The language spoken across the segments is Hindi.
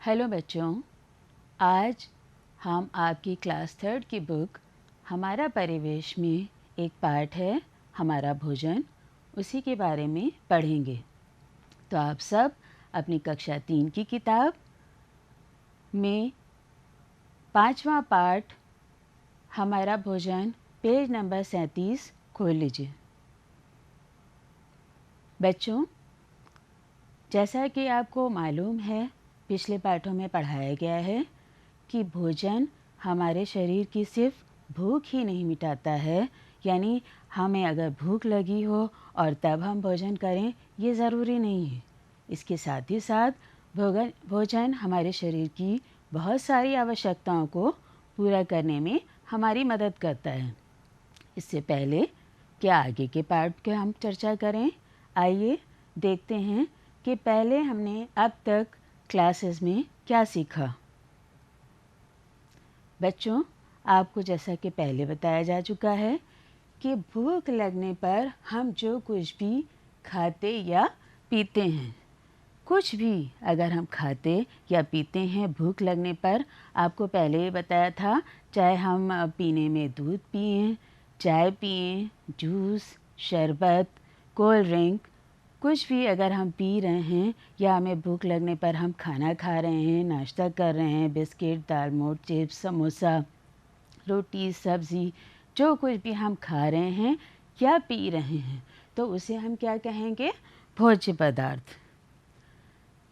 हेलो बच्चों, आज हम आपकी क्लास 3 की बुक हमारा परिवेश में एक पार्ट है हमारा भोजन, उसी के बारे में पढ़ेंगे। तो आप सब अपनी कक्षा 3 की किताब में 5वां पार्ट हमारा भोजन पेज नंबर 37 खोल लीजिए। बच्चों, जैसा कि आपको मालूम है, पिछले पाठों में पढ़ाया गया है कि भोजन हमारे शरीर की सिर्फ भूख ही नहीं मिटाता है, यानी हमें अगर भूख लगी हो और तब हम भोजन करें, ये ज़रूरी नहीं है। इसके साथ ही साथ भोजन हमारे शरीर की बहुत सारी आवश्यकताओं को पूरा करने में हमारी मदद करता है। इससे पहले कि आगे के पार्ट की हम चर्चा करें, आइए देखते हैं कि पहले हमने अब तक क्लासेस में क्या सीखा। बच्चों, आपको जैसा कि पहले बताया जा चुका है कि भूख लगने पर हम जो कुछ भी खाते या पीते हैं, कुछ भी अगर हम खाते या पीते हैं भूख लगने पर, आपको पहले ही बताया था, चाहे हम पीने में दूध पिएं, चाय पिएं, जूस, शरबत, कोल्ड ड्रिंक, कुछ भी अगर हम पी रहे हैं या हमें भूख लगने पर हम खाना खा रहे हैं, नाश्ता कर रहे हैं, बिस्किट, दाल मोठ, चिप्स, समोसा, रोटी, सब्ज़ी, जो कुछ भी हम खा रहे हैं या पी रहे हैं, तो उसे हम क्या कहेंगे? भोज्य पदार्थ।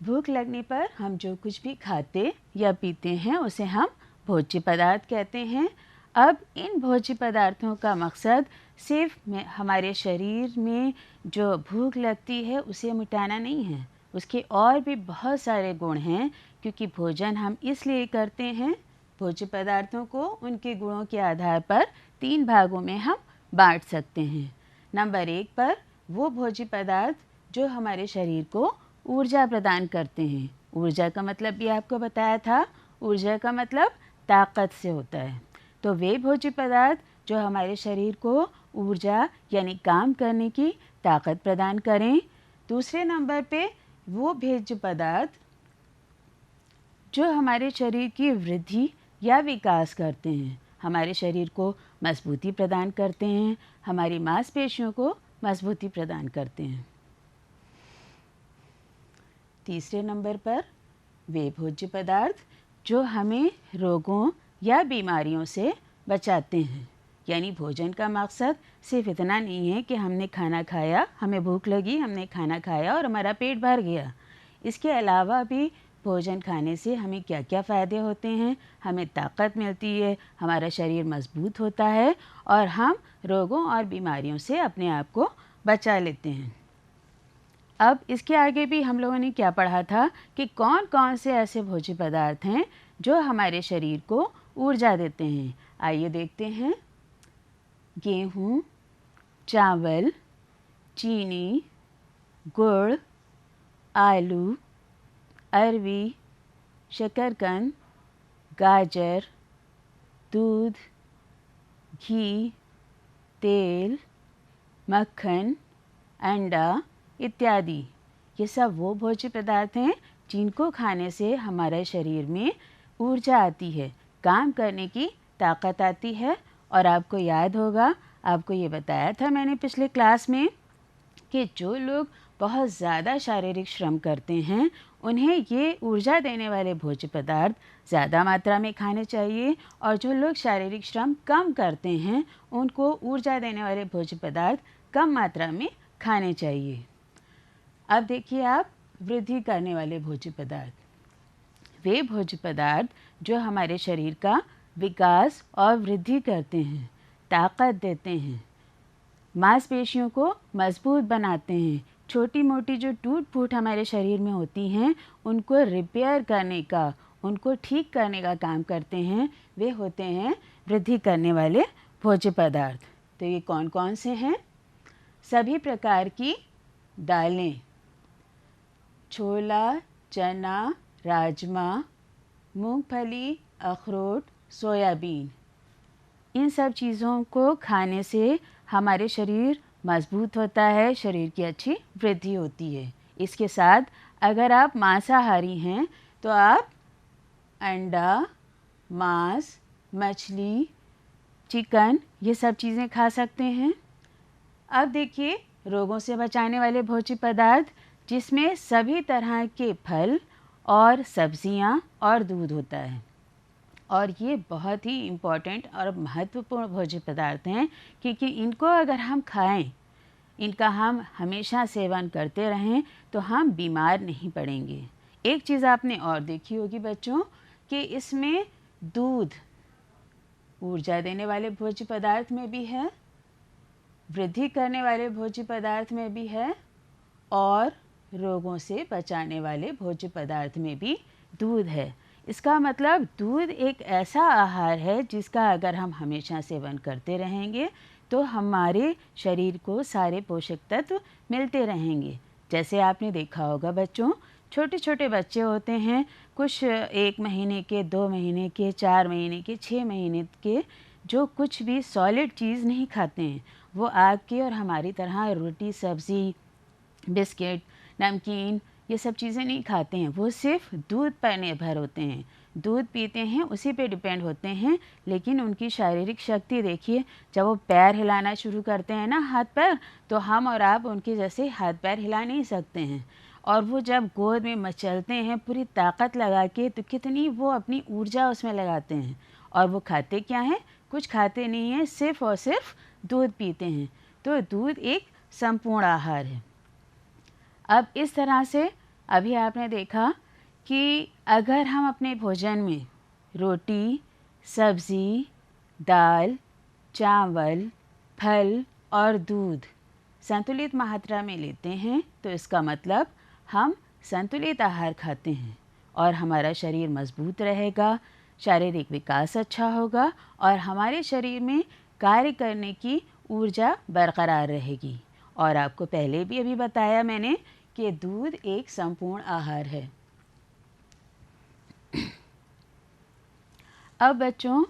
भूख लगने पर हम जो कुछ भी खाते या पीते हैं उसे हम भोज्य पदार्थ कहते हैं। अब इन भोज्य पदार्थों का मकसद सिर्फ हमारे शरीर में जो भूख लगती है उसे मिटाना नहीं है, उसके और भी बहुत सारे गुण हैं, क्योंकि भोजन हम इसलिए करते हैं। भोज्य पदार्थों को उनके गुणों के आधार पर 3 भागों में हम बांट सकते हैं। नंबर 1 पर वो भोज्य पदार्थ जो हमारे शरीर को ऊर्जा प्रदान करते हैं। ऊर्जा का मतलब भी आपको बताया था, ऊर्जा का मतलब ताकत से होता है। तो वे भोज्य पदार्थ जो हमारे शरीर को ऊर्जा यानी काम करने की ताकत प्रदान करें। दूसरे नंबर पे वो भोज्य पदार्थ जो हमारे शरीर की वृद्धि या विकास करते हैं, हमारे शरीर को मजबूती प्रदान करते हैं, हमारी मांसपेशियों को मजबूती प्रदान करते हैं। तीसरे नंबर पर वे भोज्य पदार्थ जो हमें रोगों या बीमारियों से बचाते हैं, यानी भोजन का मकसद सिर्फ इतना नहीं है कि हमने खाना खाया, हमें भूख लगी, हमने खाना खाया और हमारा पेट भर गया। इसके अलावा भी भोजन खाने से हमें क्या क्या फ़ायदे होते हैं? हमें ताकत मिलती है, हमारा शरीर मजबूत होता है और हम रोगों और बीमारियों से अपने आप को बचा लेते हैं। अब इसके आगे भी हम लोगों ने क्या पढ़ा था कि कौन कौन से ऐसे भोज्य पदार्थ हैं जो हमारे शरीर को ऊर्जा देते हैं। आइए देखते हैं। गेहूँ, चावल, चीनी, गुड़, आलू, अरवी, शकरकंद, गाजर, दूध, घी, तेल, मक्खन, अंडा इत्यादि। ये सब वो भोज्य पदार्थ हैं जिनको खाने से हमारे शरीर में ऊर्जा आती है, काम करने की ताकत आती है। और आपको याद होगा, आपको ये बताया था मैंने पिछले क्लास में कि जो लोग बहुत ज़्यादा शारीरिक श्रम करते हैं उन्हें ये ऊर्जा देने वाले भोज्य पदार्थ ज़्यादा मात्रा में खाने चाहिए, और जो लोग शारीरिक श्रम कम करते हैं उनको ऊर्जा देने वाले भोज्य पदार्थ कम मात्रा में खाने चाहिए। अब देखिए आप, वृद्धि करने वाले भोज्य पदार्थ, वे भोज्य पदार्थ जो हमारे शरीर का विकास और वृद्धि करते हैं, ताकत देते हैं, मांसपेशियों को मजबूत बनाते हैं, छोटी मोटी जो टूट फूट हमारे शरीर में होती हैं उनको रिपेयर करने का, उनको ठीक करने का काम करते हैं, वे होते हैं वृद्धि करने वाले भोज्य पदार्थ। तो ये कौन कौन से हैं? सभी प्रकार की दालें, छोला, चना, राजमा, मूंगफली, अखरोट, सोयाबीन, इन सब चीज़ों को खाने से हमारे शरीर मजबूत होता है, शरीर की अच्छी वृद्धि होती है। इसके साथ अगर आप मांसाहारी हैं तो आप अंडा, मांस, मछली, चिकन, ये सब चीज़ें खा सकते हैं। अब देखिए रोगों से बचाने वाले भोज्य पदार्थ, जिसमें सभी तरह के फल और सब्जियां और दूध होता है। और ये बहुत ही इम्पॉर्टेंट और महत्वपूर्ण भोज्य पदार्थ हैं, क्योंकि इनको अगर हम खाएं, इनका हम हमेशा सेवन करते रहें तो हम बीमार नहीं पड़ेंगे। एक चीज़ आपने और देखी होगी बच्चों कि इसमें दूध ऊर्जा देने वाले भोज्य पदार्थ में भी है, वृद्धि करने वाले भोज्य पदार्थ में भी है और रोगों से बचाने वाले भोज्य पदार्थ में भी दूध है। इसका मतलब दूध एक ऐसा आहार है जिसका अगर हम हमेशा सेवन करते रहेंगे तो हमारे शरीर को सारे पोषक तत्व मिलते रहेंगे। जैसे आपने देखा होगा बच्चों, छोटे छोटे बच्चे होते हैं, कुछ 1 महीने के, 2 महीने के, 4 महीने के, 6 महीने के, जो कुछ भी सॉलिड चीज़ नहीं खाते हैं। वो आपकी और हमारी तरह रोटी, सब्ज़ी, बिस्किट, नमकीन, ये सब चीज़ें नहीं खाते हैं। वो सिर्फ दूध पर निर्भर होते हैं, दूध पीते हैं, उसी पे डिपेंड होते हैं। लेकिन उनकी शारीरिक शक्ति देखिए, जब वो पैर हिलाना शुरू करते हैं ना, हाथ पैर, तो हम और आप उनके जैसे हाथ पैर हिला नहीं सकते हैं। और वो जब गोद में मचलते हैं पूरी ताकत लगा के, तो कितनी वो अपनी ऊर्जा उसमें लगाते हैं। और वो खाते क्या हैं? कुछ खाते नहीं हैं, सिर्फ और सिर्फ दूध पीते हैं। तो दूध एक संपूर्ण आहार है। अब इस तरह से अभी आपने देखा कि अगर हम अपने भोजन में रोटी, सब्ज़ी, दाल, चावल, फल और दूध संतुलित मात्रा में लेते हैं, तो इसका मतलब हम संतुलित आहार खाते हैं और हमारा शरीर मजबूत रहेगा, शारीरिक विकास अच्छा होगा और हमारे शरीर में कार्य करने की ऊर्जा बरकरार रहेगी। और आपको पहले भी अभी बताया मैंने कि दूध एक संपूर्ण आहार है। अब बच्चों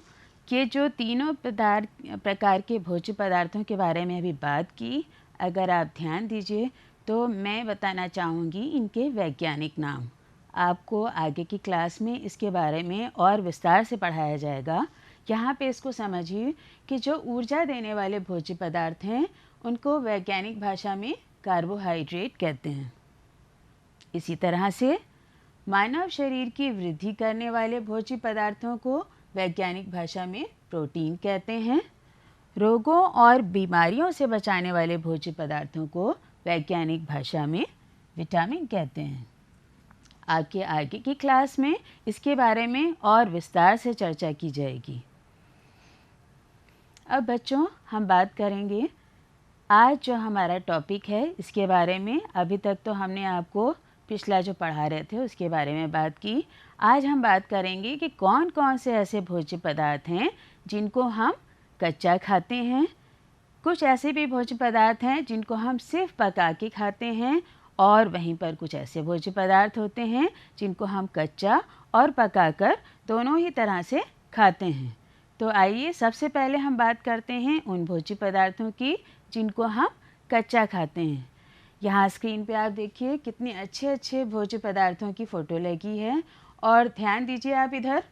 के जो तीनों प्रकार के भोज्य पदार्थों के बारे में अभी बात की, अगर आप ध्यान दीजिए तो मैं बताना चाहूँगी इनके वैज्ञानिक नाम। आपको आगे की क्लास में इसके बारे में और विस्तार से पढ़ाया जाएगा। यहाँ पे इसको समझिए कि जो ऊर्जा देने वाले भोज्य पदार्थ हैं उनको वैज्ञानिक भाषा में कार्बोहाइड्रेट कहते हैं। इसी तरह से मानव शरीर की वृद्धि करने वाले भोज्य पदार्थों को वैज्ञानिक भाषा में प्रोटीन कहते हैं। रोगों और बीमारियों से बचाने वाले भोज्य पदार्थों को वैज्ञानिक भाषा में विटामिन कहते हैं। आगे की क्लास में इसके बारे में और विस्तार से चर्चा की जाएगी। अब बच्चों हम बात करेंगे आज जो हमारा टॉपिक है इसके बारे में। अभी तक तो हमने आपको पिछला जो पढ़ा रहे थे उसके बारे में बात की। आज हम बात करेंगे कि कौन कौन से ऐसे भोज्य पदार्थ हैं जिनको हम कच्चा खाते हैं। कुछ ऐसे भी भोज्य पदार्थ हैं जिनको हम सिर्फ पका के खाते हैं और वहीं पर कुछ ऐसे भोज्य पदार्थ होते हैं जिनको हम कच्चा और पकाकर दोनों ही तरह से खाते हैं। तो आइए सबसे पहले हम बात करते हैं उन भोज्य पदार्थों की जिनको हम कच्चा खाते हैं। यहाँ स्क्रीन पे आप देखिए कितने अच्छे अच्छे भोज्य पदार्थों की फ़ोटो लगी है और ध्यान दीजिए आप इधर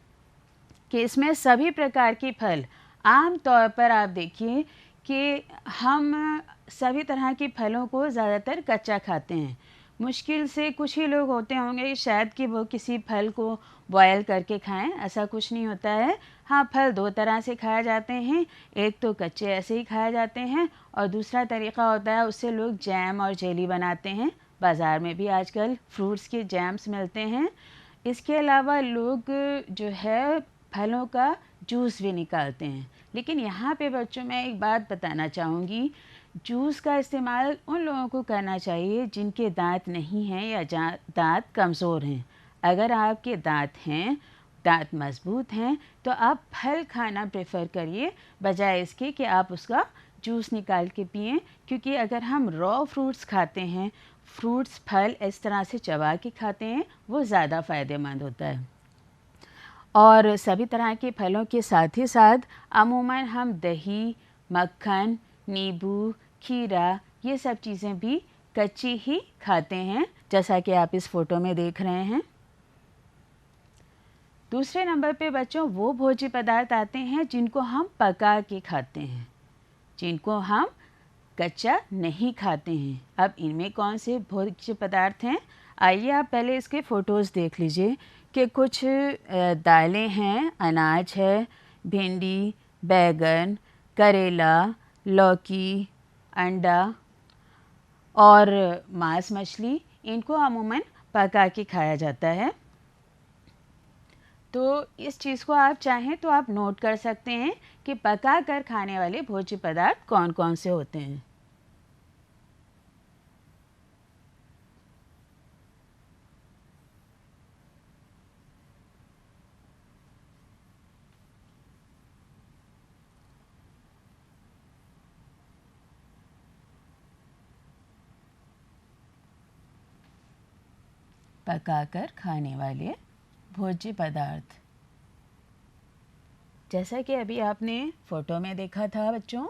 कि इसमें सभी प्रकार के फल, आम तौर पर आप देखिए कि हम सभी तरह के फलों को ज़्यादातर कच्चा खाते हैं। मुश्किल से कुछ ही लोग होते होंगे शायद कि वो किसी फल को बॉयल करके खाएं, ऐसा कुछ नहीं होता है। हाँ, फल दो तरह से खाए जाते हैं, एक तो कच्चे ऐसे ही खाए जाते हैं और दूसरा तरीक़ा होता है उससे लोग जैम और जेली बनाते हैं। बाज़ार में भी आजकल फ्रूट्स के जैम्स मिलते हैं। इसके अलावा लोग जो है फलों का जूस भी निकालते हैं। लेकिन यहाँ पे बच्चों मैं एक बात बताना चाहूँगी, जूस का इस्तेमाल उन लोगों को करना चाहिए जिनके दांत नहीं हैं या दांत कमज़ोर हैं। अगर आपके दांत हैं, दांत मजबूत हैं, तो आप फल खाना प्रेफर करिए बजाय इसके कि आप उसका जूस निकाल के पिएं। क्योंकि अगर हम रॉ फ्रूट्स खाते हैं, फ्रूट्स फल इस तरह से चबा के खाते हैं, वो ज़्यादा फ़ायदेमंद होता है। और सभी तरह के फलों के साथ ही साथ अमूमन हम दही, मक्खन, नींबू, खीरा, ये सब चीज़ें भी कच्ची ही खाते हैं, जैसा कि आप इस फ़ोटो में देख रहे हैं। दूसरे नंबर पे बच्चों वो भोज्य पदार्थ आते हैं जिनको हम पका के खाते हैं, जिनको हम कच्चा नहीं खाते हैं। अब इनमें कौन से भोज्य पदार्थ हैं? आइए आप पहले इसके फ़ोटोज़ देख लीजिए कि कुछ दालें हैं, अनाज है, भिंडी, बैंगन, करेला, लौकी, अंडा और मांस मछली, इनको अमूमन पका के खाया जाता है। तो इस चीज़ को आप चाहें तो आप नोट कर सकते हैं कि पका कर खाने वाले भोज्य पदार्थ कौन कौन से होते हैं। पकाकर खाने वाले भोज्य पदार्थ, जैसा कि अभी आपने फोटो में देखा था बच्चों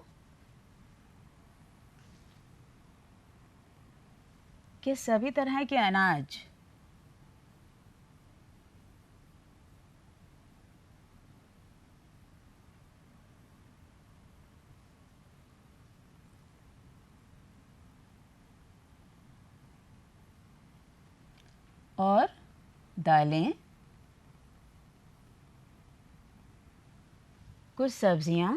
कि सभी तरह के अनाज और दालें, कुछ सब्जियां,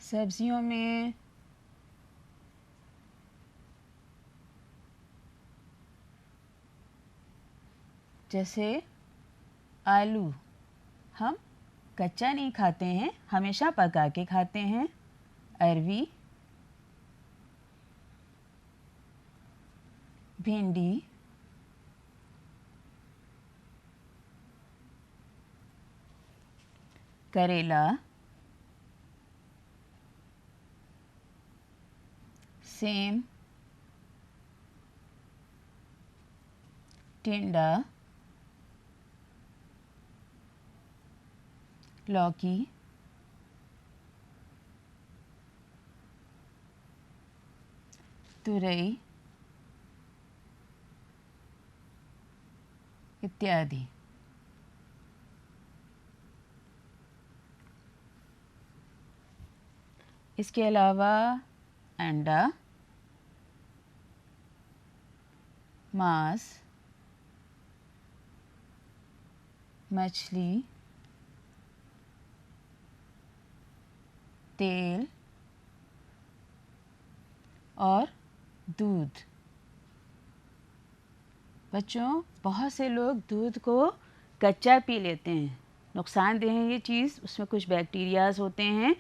सब्जियों में जैसे आलू हम कच्चा नहीं खाते हैं, हमेशा पका के खाते हैं। अरवी, भिंडी, करेला, सेम, टिंडा, लौकी, तुरई इत्यादि। इसके अलावा अंडा, मांस, मछली, तेल और दूध। बच्चों बहुत से लोग दूध को कच्चा पी लेते हैं, नुकसानदेह है ये चीज़, उसमें कुछ बैक्टीरियाज होते हैं।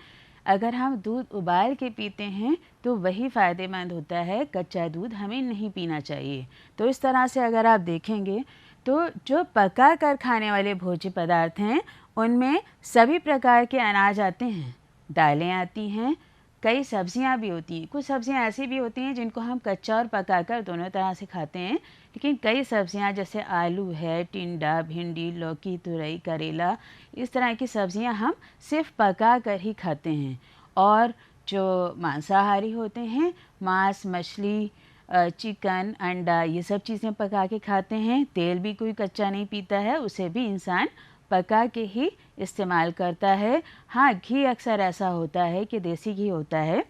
अगर हम दूध उबाल के पीते हैं तो वही फ़ायदेमंद होता है, कच्चा दूध हमें नहीं पीना चाहिए। तो इस तरह से अगर आप देखेंगे तो जो पका कर खाने वाले भोज्य पदार्थ हैं उनमें सभी प्रकार के अनाज आते हैं, दालें आती हैं, कई सब्जियां भी होती हैं। कुछ सब्जियां ऐसी भी होती हैं जिनको हम कच्चा और पकाकर दोनों तरह से खाते हैं, लेकिन कई सब्जियां जैसे आलू है, टिंडा, भिंडी, लौकी, तुरई, करेला, इस तरह की सब्जियां हम सिर्फ पका कर ही खाते हैं। और जो मांसाहारी होते हैं, मांस, मछली, चिकन, अंडा, ये सब चीज़ें पका के खाते हैं। तेल भी कोई कच्चा नहीं पीता है, उसे भी इंसान पका के ही इस्तेमाल करता है। हाँ, घी अक्सर ऐसा होता है कि देसी घी होता है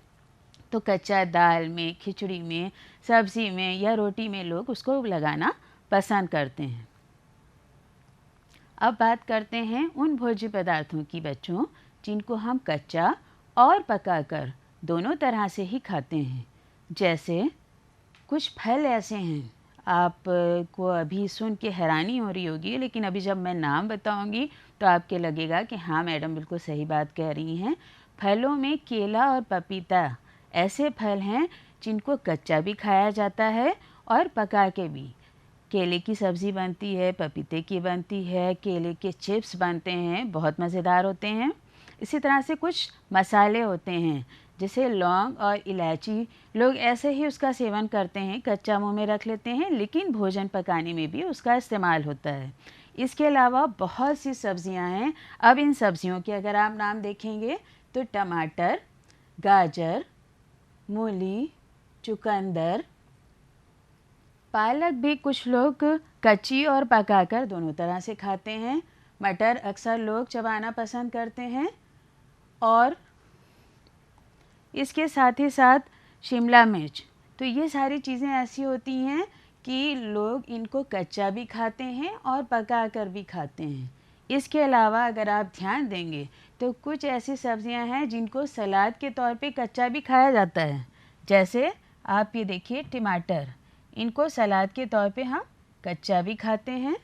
तो कच्चा दाल में, खिचड़ी में, सब्ज़ी में या रोटी में लोग उसको लगाना पसंद करते हैं। अब बात करते हैं उन भोज्य पदार्थों की बच्चों जिनको हम कच्चा और पकाकर दोनों तरह से ही खाते हैं। जैसे कुछ फल ऐसे हैं, आप को अभी सुन के हैरानी हो रही होगी, लेकिन अभी जब मैं नाम बताऊंगी तो आपके लगेगा कि हाँ मैडम बिल्कुल सही बात कह रही हैं। फलों में केला और पपीता ऐसे फल हैं जिनको कच्चा भी खाया जाता है और पका के भी। केले की सब्ज़ी बनती है, पपीते की बनती है, केले के चिप्स बनते हैं, बहुत मज़ेदार होते हैं। इसी तरह से कुछ मसाले होते हैं जैसे लौंग और इलायची, लोग ऐसे ही उसका सेवन करते हैं, कच्चा मुंह में रख लेते हैं, लेकिन भोजन पकाने में भी उसका इस्तेमाल होता है। इसके अलावा बहुत सी सब्जियां हैं। अब इन सब्जियों के अगर आप नाम देखेंगे तो टमाटर, गाजर, मूली, चुकंदर। पालक भी कुछ लोग कच्ची और पकाकर दोनों तरह से खाते हैं। मटर अक्सर लोग चबाना पसंद करते हैं। और इसके साथ ही साथ शिमला मिर्च। तो ये सारी चीज़ें ऐसी होती हैं कि लोग इनको कच्चा भी खाते हैं और पकाकर भी खाते हैं। इसके अलावा अगर आप ध्यान देंगे तो कुछ ऐसी सब्जियां हैं जिनको सलाद के तौर पे कच्चा भी खाया जाता है। जैसे आप ये देखिए टमाटर, इनको सलाद के तौर पे हम कच्चा भी खाते हैं।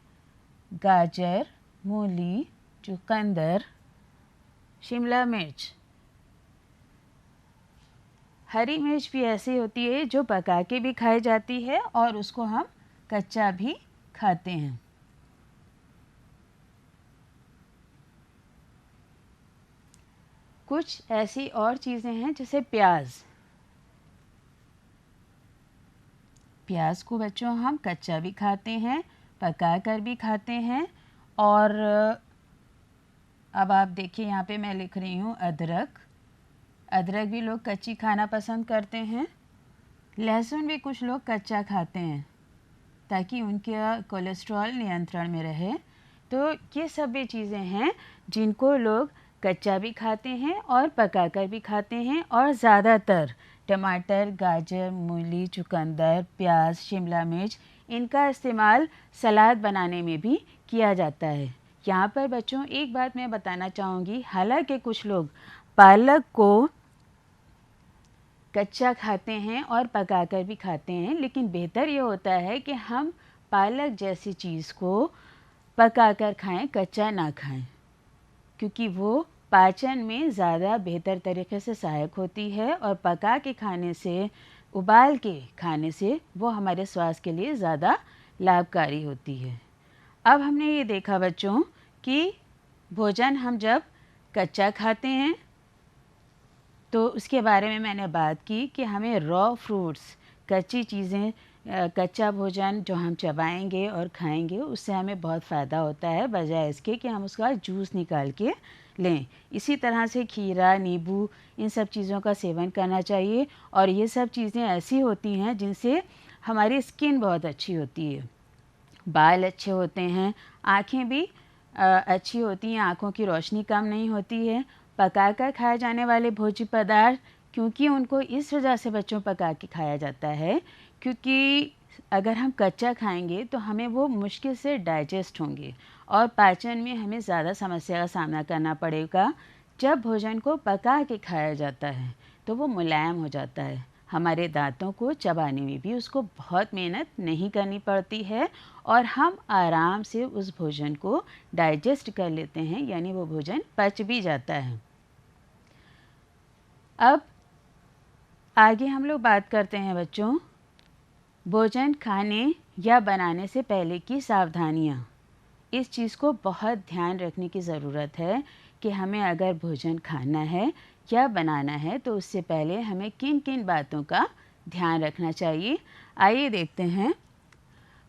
गाजर, मूली, चुकंदर, शिमला मिर्च। हरी मिर्च भी ऐसी होती है जो पका के भी खाई जाती है और उसको हम कच्चा भी खाते हैं। कुछ ऐसी और चीज़ें हैं जैसे प्याज। प्याज को बच्चों हम कच्चा भी खाते हैं, पका कर भी खाते हैं। और अब आप देखिए यहाँ पे मैं लिख रही हूँ अदरक। अदरक भी लोग कच्ची खाना पसंद करते हैं। लहसुन भी कुछ लोग कच्चा खाते हैं ताकि उनका कोलेस्ट्रॉल नियंत्रण में रहे। तो ये सब भी चीज़ें हैं जिनको लोग कच्चा भी खाते हैं और पकाकर भी खाते हैं। और ज़्यादातर टमाटर, गाजर, मूली, चुकंदर, प्याज, शिमला मिर्च, इनका इस्तेमाल सलाद बनाने में भी किया जाता है। यहाँ पर बच्चों एक बात मैं बताना चाहूँगी, हालांकि कुछ लोग पालक को कच्चा खाते हैं और पकाकर भी खाते हैं, लेकिन बेहतर ये होता है कि हम पालक जैसी चीज़ को पकाकर खाएं, कच्चा ना खाएं, क्योंकि वो पाचन में ज़्यादा बेहतर तरीके से सहायक होती है और पका के खाने से, उबाल के खाने से वो हमारे स्वास्थ्य के लिए ज़्यादा लाभकारी होती है। अब हमने ये देखा बच्चों कि भोजन हम जब कच्चा खाते हैं तो उसके बारे में मैंने बात की कि हमें रॉ फ्रूट्स, कच्ची चीज़ें, कच्चा भोजन जो हम चबाएंगे और खाएंगे उससे हमें बहुत फ़ायदा होता है, बजाय इसके कि हम उसका जूस निकाल के लें। इसी तरह से खीरा, नींबू, इन सब चीज़ों का सेवन करना चाहिए। और ये सब चीज़ें ऐसी होती हैं जिनसे हमारी स्किन बहुत अच्छी होती है, बाल अच्छे होते हैं, आँखें भी अच्छी होती हैं, आँखों की रोशनी कम नहीं होती है। पकाकर खाए जाने वाले भोज्य पदार्थ, क्योंकि उनको इस वजह से बच्चों पका के खाया जाता है क्योंकि अगर हम कच्चा खाएंगे तो हमें वो मुश्किल से डाइजेस्ट होंगे और पाचन में हमें ज़्यादा समस्या का सामना करना पड़ेगा। जब भोजन को पका के खाया जाता है तो वो मुलायम हो जाता है, हमारे दांतों को चबाने में भी उसको बहुत मेहनत नहीं करनी पड़ती है और हम आराम से उस भोजन को डाइजेस्ट कर लेते हैं, यानी वो भोजन पच भी जाता है। अब आगे हम लोग बात करते हैं बच्चों भोजन खाने या बनाने से पहले की सावधानियाँ। इस चीज़ को बहुत ध्यान रखने की ज़रूरत है कि हमें अगर भोजन खाना है या बनाना है तो उससे पहले हमें किन किन बातों का ध्यान रखना चाहिए। आइए देखते हैं।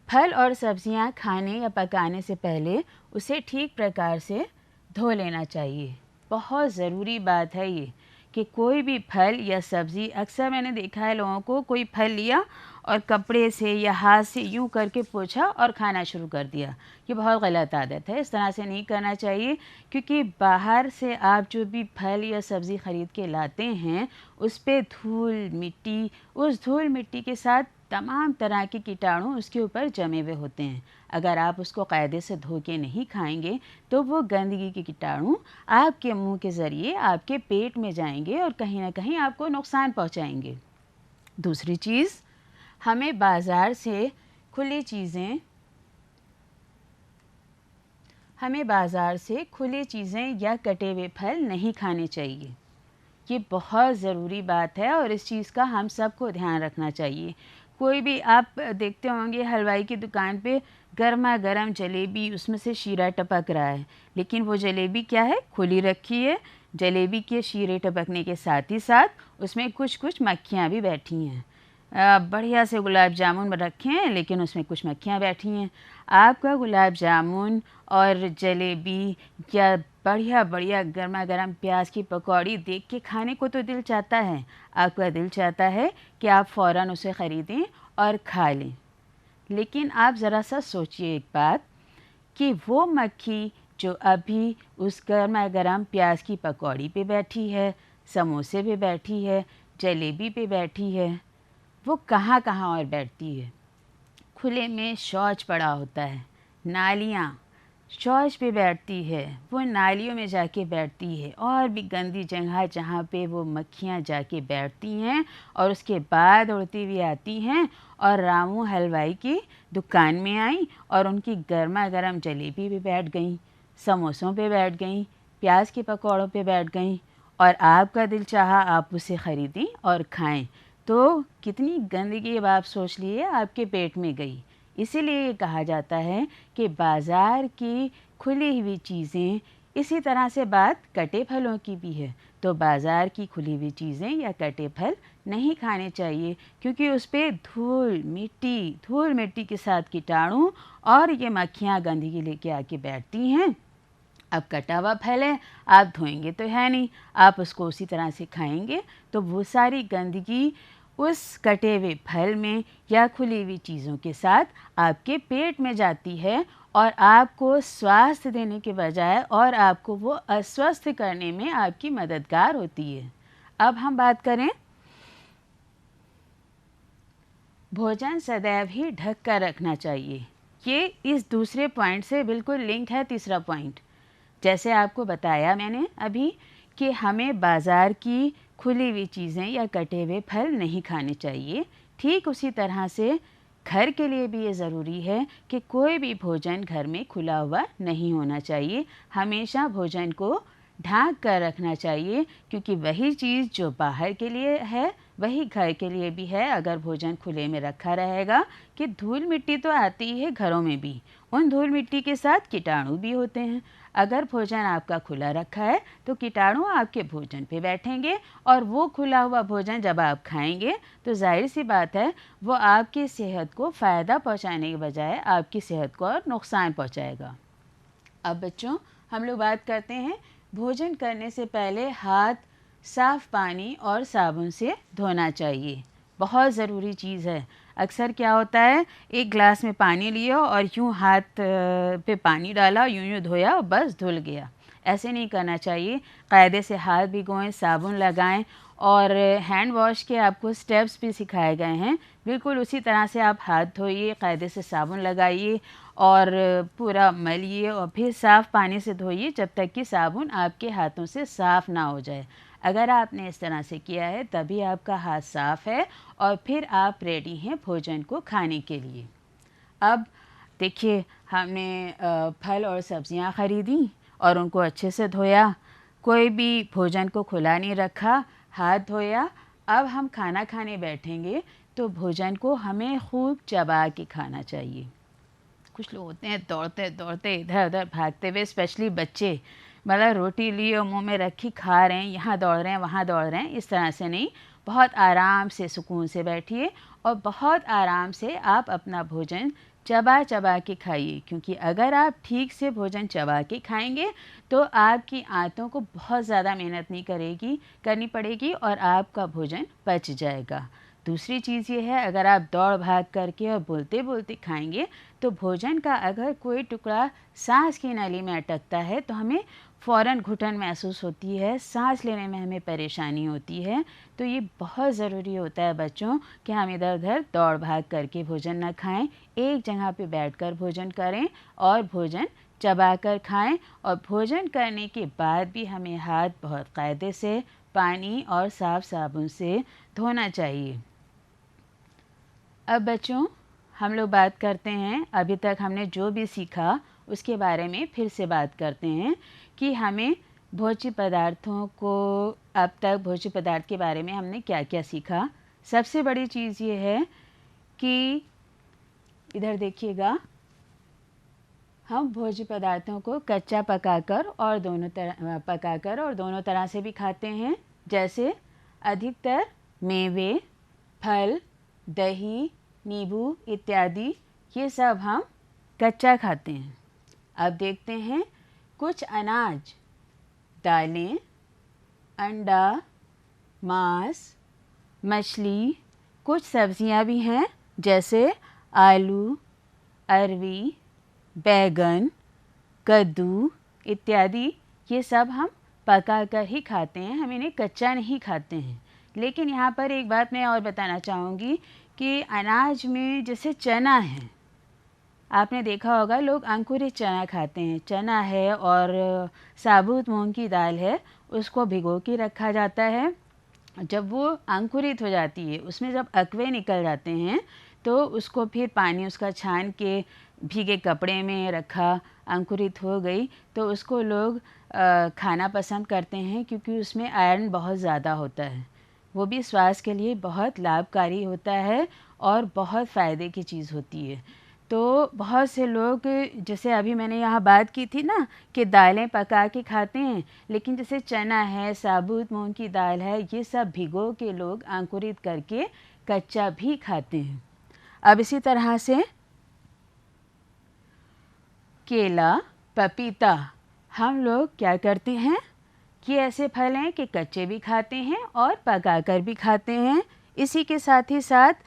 फल और सब्जियां खाने या पकाने से पहले उसे ठीक प्रकार से धो लेना चाहिए। बहुत ज़रूरी बात है ये कि कोई भी फल या सब्ज़ी, अक्सर मैंने देखा है लोगों को, कोई फल लिया और कपड़े से या हाथ से यूं करके पोंछा और खाना शुरू कर दिया। ये बहुत गलत आदत है, इस तरह से नहीं करना चाहिए, क्योंकि बाहर से आप जो भी फल या सब्ज़ी ख़रीद के लाते हैं उस पे धूल मिट्टी, उस धूल मिट्टी के साथ तमाम तरह के कीटाणु उसके ऊपर जमे हुए होते हैं। अगर आप उसको कायदे से धो के नहीं खाएंगे तो वो गंदगी के कीटाणु आपके मुंह के ज़रिए आपके पेट में जाएंगे और कहीं ना कहीं आपको नुकसान पहुंचाएंगे। दूसरी चीज़, हमें बाज़ार से खुली चीज़ें या कटे हुए फल नहीं खाने चाहिए। ये बहुत ज़रूरी बात है और इस चीज़ का हम सबको ध्यान रखना चाहिए। कोई भी आप देखते होंगे हलवाई की दुकान पे गर्मा गर्म जलेबी, उसमें से शीरा टपक रहा है, लेकिन वो जलेबी क्या है, खुली रखी है। जलेबी के शीरे टपकने के साथ ही साथ उसमें कुछ कुछ मक्खियाँ भी बैठी हैं। बढ़िया से गुलाब जामुन रखे हैं लेकिन उसमें कुछ मक्खियाँ बैठी हैं। आपका गुलाब जामुन और जलेबी या बढ़िया बढ़िया गर्मा गर्म प्याज की पकौड़ी देख के खाने को तो दिल चाहता है, आपका दिल चाहता है कि आप फ़ौरन उसे ख़रीदें और खा लें। लेकिन आप ज़रा सा सोचिए एक बात कि वो मक्खी जो अभी उस गर्मा गर्म प्याज की पकौड़ी पे बैठी है, समोसे पे बैठी है, जलेबी पे बैठी है, वो कहाँ कहाँ और बैठती है। खुले में शौच पड़ा होता है, नालियाँ, शौच पे बैठती है, वो नालियों में जाके बैठती है और भी गंदी जगह जहाँ पे वो मक्खियाँ जाके बैठती हैं और उसके बाद उड़ती हुई आती हैं और रामू हलवाई की दुकान में आई और उनकी गर्मा गर्म जलेबी पे बैठ गईं, समोसों पे बैठ गईं, प्याज के पकौड़ों पे बैठ गईं और आपका दिल चाहा आप उसे ख़रीदें और खाएं। तो कितनी गंदगी अब आप सोच लिए आपके पेट में गई। इसीलिए ये कहा जाता है कि बाज़ार की खुली हुई चीज़ें, इसी तरह से बात कटे फलों की भी है, तो बाज़ार की खुली हुई चीज़ें या कटे फल नहीं खाने चाहिए क्योंकि उस पे धूल मिट्टी के साथ कीटाणु और ये मक्खियाँ गंदगी लेके आके बैठती हैं। अब कटा हुआ फल है, आप धोएंगे तो है नहीं, आप उसको उसी तरह से खाएंगे तो वो सारी गंदगी उस कटे हुए फल में या खुली हुई चीज़ों के साथ आपके पेट में जाती है और आपको स्वास्थ्य देने के बजाय और आपको वो अस्वस्थ करने में आपकी मददगार होती है। अब हम बात करें, भोजन सदैव ही ढक कर रखना चाहिए। ये इस दूसरे पॉइंट से बिल्कुल लिंक है, तीसरा पॉइंट। जैसे आपको बताया मैंने अभी कि हमें बाज़ार की खुली हुई चीज़ें या कटे हुए फल नहीं खाने चाहिए, ठीक उसी तरह से घर के लिए भी ये ज़रूरी है कि कोई भी भोजन घर में खुला हुआ नहीं होना चाहिए। हमेशा भोजन को ढाँक कर रखना चाहिए क्योंकि वही चीज़ जो बाहर के लिए है वही घर के लिए भी है। अगर भोजन खुले में रखा रहेगा कि धूल मिट्टी तो आती ही है घरों में भी, उन धूल मिट्टी के साथ कीटाणु भी होते हैं। अगर भोजन आपका खुला रखा है तो कीटाणु आपके भोजन पे बैठेंगे और वो खुला हुआ भोजन जब आप खाएंगे तो जाहिर सी बात है वो आपकी सेहत को फ़ायदा पहुंचाने के बजाय आपकी सेहत को और नुकसान पहुंचाएगा। अब बच्चों, हम लोग बात करते हैं भोजन करने से पहले हाथ साफ़ पानी और साबुन से धोना चाहिए, बहुत ज़रूरी चीज़ है। अक्सर क्या होता है, एक गिलास में पानी लिया और यूँ हाथ पे पानी डाला, यूँ यूँ धोया और बस धुल गया। ऐसे नहीं करना चाहिए। कायदे से हाथ भिगोएं, साबुन लगाएं और हैंड वॉश के आपको स्टेप्स भी सिखाए गए हैं, बिल्कुल उसी तरह से आप हाथ धोइए, कायदे से साबुन लगाइए और पूरा मलिए और फिर साफ़ पानी से धोइए जब तक कि साबुन आपके हाथों से साफ़ ना हो जाए। अगर आपने इस तरह से किया है तभी आपका हाथ साफ़ है और फिर आप रेडी हैं भोजन को खाने के लिए। अब देखिए, हमने फल और सब्जियां ख़रीदी और उनको अच्छे से धोया, कोई भी भोजन को खुला नहीं रखा, हाथ धोया। अब हम खाना खाने बैठेंगे तो भोजन को हमें खूब चबा के खाना चाहिए। कुछ लोग होते हैं दौड़ते दौड़ते इधर उधर भागते हुए, स्पेशली बच्चे, मतलब रोटी ली और मुंह में रखी खा रहे हैं, यहाँ दौड़ रहे हैं वहाँ दौड़ रहे हैं, इस तरह से नहीं। बहुत आराम से सुकून से बैठिए और बहुत आराम से आप अपना भोजन चबा चबा के खाइए, क्योंकि अगर आप ठीक से भोजन चबा के खाएंगे तो आपकी आंतों को बहुत ज़्यादा मेहनत नहीं करनी पड़ेगी और आपका भोजन पच जाएगा। दूसरी चीज़ ये है, अगर आप दौड़ भाग करके और बोलते बोलते खाएंगे तो भोजन का अगर कोई टुकड़ा सांस की नली में अटकता है तो हमें फ़ौरन घुटन महसूस होती है, सांस लेने में हमें परेशानी होती है। तो ये बहुत ज़रूरी होता है बच्चों कि हम इधर उधर दौड़ भाग करके भोजन न खाएं, एक जगह पे बैठकर भोजन करें और भोजन चबा कर खाएं। और भोजन करने के बाद भी हमें हाथ बहुत कायदे से पानी और साफ़ साबुन से धोना चाहिए। अब बच्चों, हम लोग बात करते हैं, अभी तक हमने जो भी सीखा उसके बारे में फिर से बात करते हैं कि हमें भोज्य पदार्थों को, अब तक भोज्य पदार्थ के बारे में हमने क्या क्या सीखा। सबसे बड़ी चीज़ ये है कि इधर देखिएगा, हम भोज्य पदार्थों को कच्चा पकाकर और दोनों तरह से भी खाते हैं। जैसे अधिकतर मेवे, फल, दही, नींबू इत्यादि, ये सब हम कच्चा खाते हैं। अब देखते हैं कुछ अनाज दालें, अंडा, मांस, मछली, कुछ सब्जियां भी हैं जैसे आलू, अरवी, बैगन, कद्दू इत्यादि। ये सब हम पका कर ही खाते हैं, हम इन्हें कच्चा नहीं खाते हैं। लेकिन यहाँ पर एक बात मैं और बताना चाहूँगी कि अनाज में जैसे चना है, आपने देखा होगा लोग अंकुरित चना खाते हैं। चना है और साबुत मूंग की दाल है, उसको भिगो के रखा जाता है। जब वो अंकुरित हो जाती है, उसमें जब अकवे निकल जाते हैं तो उसको फिर पानी उसका छान के भीगे कपड़े में रखा, अंकुरित हो गई तो उसको लोग खाना पसंद करते हैं क्योंकि उसमें आयरन बहुत ज़्यादा होता है। वो भी स्वास्थ्य के लिए बहुत लाभकारी होता है और बहुत फ़ायदे की चीज़ होती है। तो बहुत से लोग, जैसे अभी मैंने यहाँ बात की थी ना कि दालें पका के खाते हैं, लेकिन जैसे चना है, साबुत मूंग की दाल है, ये सब भिगो के लोग अंकुरित करके कच्चा भी खाते हैं। अब इसी तरह से केला, पपीता हम लोग क्या करते हैं, ये ऐसे फल हैं कि कच्चे भी खाते हैं और पकाकर भी खाते हैं। इसी के साथ ही साथ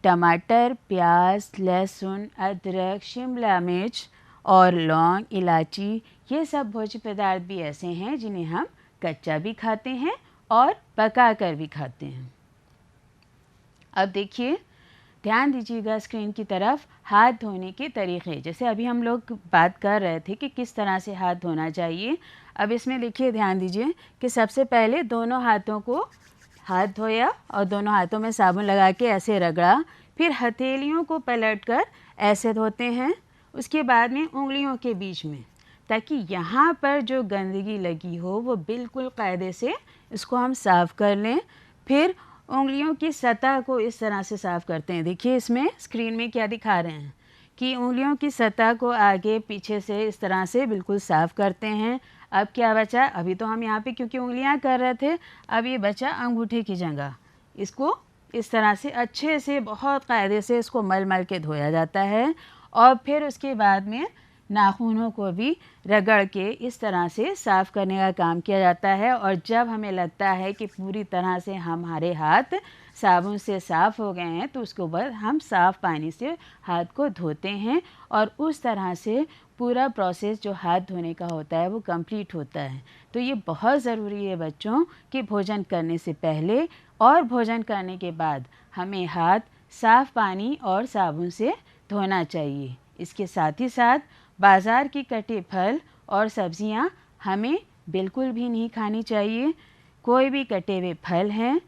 टमाटर, प्याज, लहसुन, अदरक, शिमला मिर्च और लौंग, इलायची, ये सब भोज्य पदार्थ भी ऐसे हैं जिन्हें हम कच्चा भी खाते हैं और पकाकर भी खाते हैं। अब देखिए, ध्यान दीजिएगा स्क्रीन की तरफ, हाथ धोने के तरीक़े। जैसे अभी हम लोग बात कर रहे थे कि किस तरह से हाथ धोना चाहिए। अब इसमें लिखिए, ध्यान दीजिए कि सबसे पहले दोनों हाथों को हाथ धोया और दोनों हाथों में साबुन लगा के ऐसे रगड़ा, फिर हथेलियों को पलटकर ऐसे धोते हैं। उसके बाद में उंगलियों के बीच में, ताकि यहाँ पर जो गंदगी लगी हो वो बिल्कुल कायदे से इसको हम साफ़ कर लें। फिर उंगलियों की सतह को इस तरह से साफ़ करते हैं। देखिए इसमें स्क्रीन में क्या दिखा रहे हैं कि उंगलियों की सतह को आगे पीछे से इस तरह से बिल्कुल साफ़ करते हैं। अब क्या बचा, अभी तो हम यहाँ पे क्योंकि उंगलियाँ कर रहे थे, अब ये बचा अंगूठे की जगह। इसको इस तरह से अच्छे से बहुत कायदे से इसको मल मल के धोया जाता है और फिर उसके बाद में नाखूनों को भी रगड़ के इस तरह से साफ़ करने का काम किया जाता है। और जब हमें लगता है कि पूरी तरह से हमारे हाथ साबुन से साफ़ हो गए हैं तो उसके बाद हम साफ़ पानी से हाथ को धोते हैं और उस तरह से पूरा प्रोसेस जो हाथ धोने का होता है वो कंप्लीट होता है। तो ये बहुत ज़रूरी है बच्चों कि भोजन करने से पहले और भोजन करने के बाद हमें हाथ साफ़ पानी और साबुन से धोना चाहिए। इसके साथ ही साथ बाज़ार की कटे फल और सब्जियां हमें बिल्कुल भी नहीं खानी चाहिए। कोई भी कटे हुए फल हैं,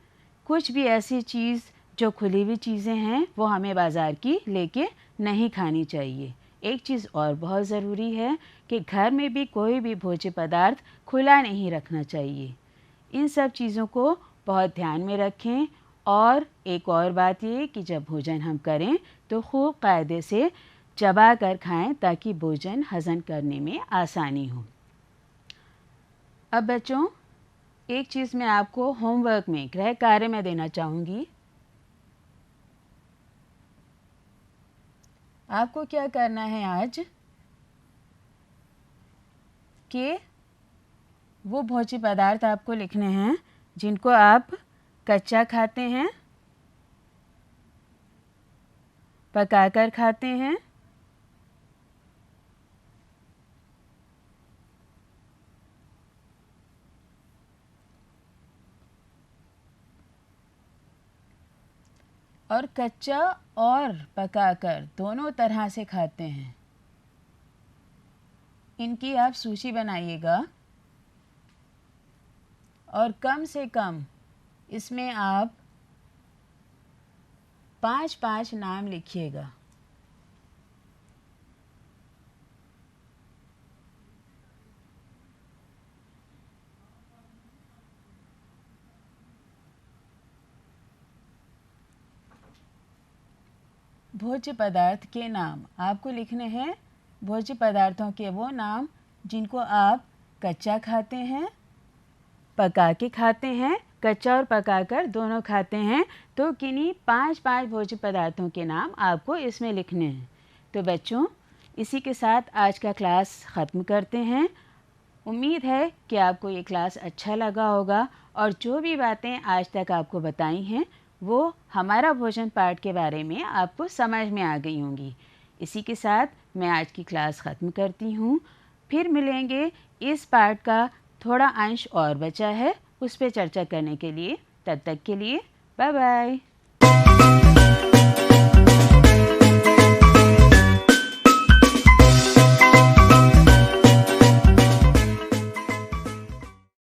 कुछ भी ऐसी चीज़ जो खुली हुई चीज़ें हैं वो हमें बाज़ार की लेके नहीं खानी चाहिए। एक चीज़ और बहुत ज़रूरी है कि घर में भी कोई भी भोज्य पदार्थ खुला नहीं रखना चाहिए। इन सब चीज़ों को बहुत ध्यान में रखें। और एक और बात ये कि जब भोजन हम करें तो खूब कायदे से चबा कर खाएं ताकि भोजन हज़म करने में आसानी हो। अब बच्चों, एक चीज़ मैं आपको होमवर्क में, गृह कार्य में देना चाहूँगी। आपको क्या करना है आज कि वो भोज्य पदार्थ आपको लिखने हैं जिनको आप कच्चा खाते हैं, पकाकर खाते हैं, और कच्चा और पकाकर दोनों तरह से खाते हैं। इनकी आप सूची बनाइएगा और कम से कम इसमें आप 5-5 नाम लिखिएगा। भोज्य पदार्थ के नाम आपको लिखने हैं। भोज्य पदार्थों के वो नाम जिनको आप कच्चा खाते हैं, पका के खाते हैं, कच्चा और पकाकर दोनों खाते हैं। तो किन्हीं 5-5 भोज्य पदार्थों के नाम आपको इसमें लिखने हैं। तो बच्चों, इसी के साथ आज का क्लास ख़त्म करते हैं। उम्मीद है कि आपको ये क्लास अच्छा लगा होगा और जो भी बातें आज तक आपको बताई हैं वो हमारा भोजन पाठ के बारे में आपको समझ में आ गई होंगी। इसी के साथ मैं आज की क्लास ख़त्म करती हूँ। फिर मिलेंगे, इस पाठ का थोड़ा अंश और बचा है, उस पर चर्चा करने के लिए। तब तक के लिए बाय बाय।